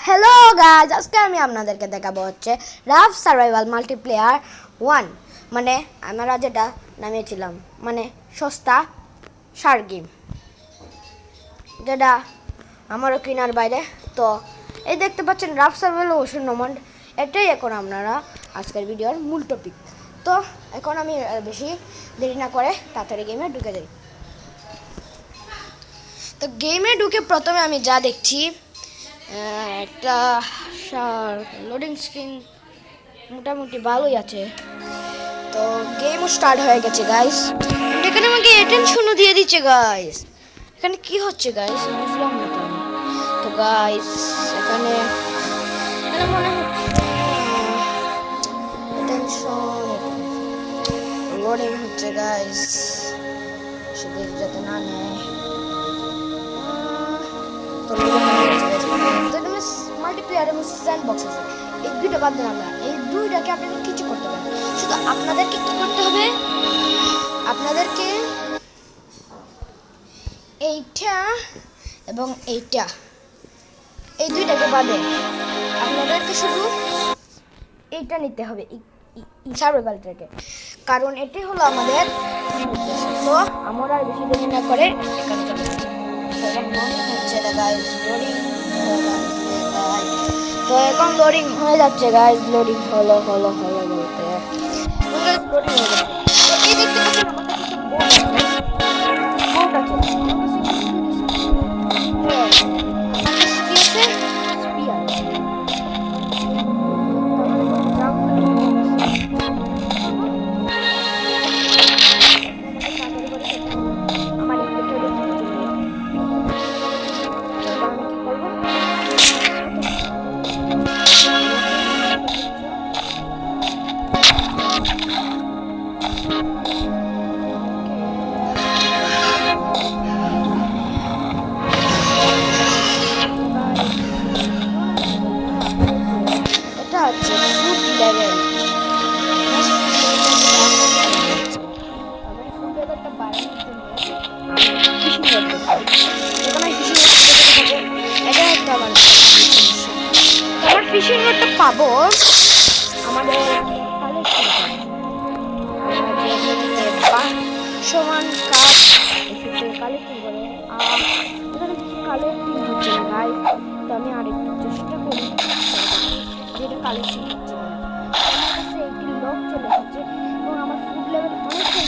Hello guys, আজকে আমি আপনাদেরকে দেখাবো হচ্ছে রাফ সার্ভাইভাল মাল্টিপ্লেয়ার 1, মানে আমরা যেটা নামিয়েছিলাম, মানে সস্তা সার গেম, যেটা আমারও কেনার বাইরে। তো এই দেখতে পাচ্ছেন রাফ সার্ভাইভাল ওশন নোম্যাড, এটাই এখন আপনারা আজকের ভিডিওর মূল টপিক। তো এখন আমি বেশি দেরি না করে তাড়াতাড়ি গেমে ঢুকে যাই। তো গেমে ঢুকে প্রথমে আমি যা দেখছি, একটা লোডিং স্ক্রিন মোটামুটি ভালোই আছে। তো গেমও স্টার্ট হয়ে গেছে গাইস। এখানে আমাকে অ্যাটেনশনও দিয়ে দিচ্ছে গাইস। এখানে কি হচ্ছে গাইস বুঝলাম না তো আমি। তো গাইস এখানে মনে হচ্ছে লোডিং হচ্ছে গাইস, সেটা যাতে না নেয়। মাল্টিপ্লেয়ার এবং স্যান্ডবক্স আছে, এই দুইটা বাদ দিন। আমরা এই দুইটাকে আপনাদের কিছু করতে হবে, শুধু আপনাদেরকে কি করতে হবে, আপনাদেরকে এইটা এবং এইটা, এই দুইটাকে বাদে আপনাদেরকে শুধু এইটা নিতে হবে, সার্ভাইভালটাকে, কারণ এটাই হলো আমাদের উদ্দেশ্য। তো আমরা আর বেশি দেরি না করে এখানে চলে যাই। তো এখন লোডিং হয়ে যাচ্ছে গাইস, লোডিং হলো বলতে লোডিং হয়ে যাচ্ছে। তো এই দেখতে পাচ্ছেন আমার কাছে বোট আছে, ফিশিং রডটা পাবো আমাদের সমান কাজ কালেক্টিং করে। এখানে কালেক্টিং হচ্ছে না গাইস, তো আমি আরেকটু চেষ্টা করি যেটা কালেক্টিং হচ্ছে না। আমার কাছে একটি লক চলে এসেছে এবং আমার ফুড লেভেল অনেকটাই।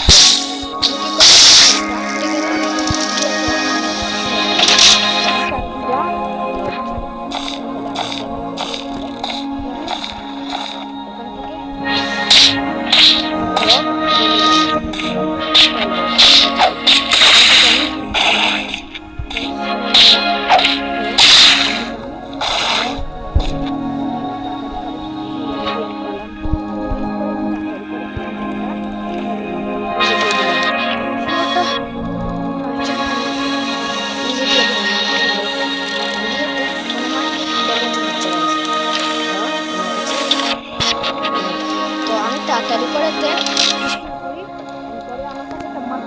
তাড়াতাড়ি করে যাতে আমার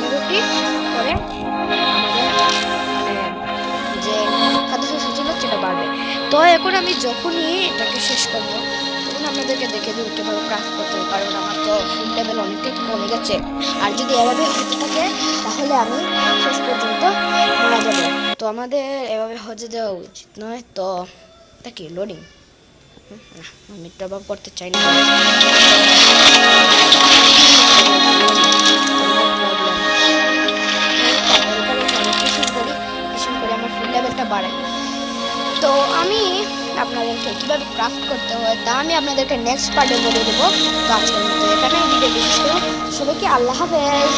15টি করে যে খাদ্য শস্য ছিল সেটা বাড়বে। তো এখন আমি যখনই এটাকে শেষ করবো তখন আপনাদেরকে দেখে দিই কীভাবে ক্রাফট করতে হবে, কারণ আমার তো ফুড লেভেল অনেকটাই কমে গেছে। আর যদি এভাবে হতে থাকে তাহলে আমি শেষ পর্যন্ত মারা যাবো। তো আমাদের এভাবে হতে দেওয়া উচিত নয়। তো এটা কি লোডিং? আমি তো অভাব করতে চাই না। আমার ফুড লেভেলটা বাড়াই। তো আমি আপনাদেরকে কীভাবে ক্রাফট করতে হয় তা আমি আপনাদেরকে নেক্সট পার্টে বলে দেবো। তো আজকের মতো এখানে ভিডিও বিশেষ করে সবাইকে আল্লাহ হাফেজ।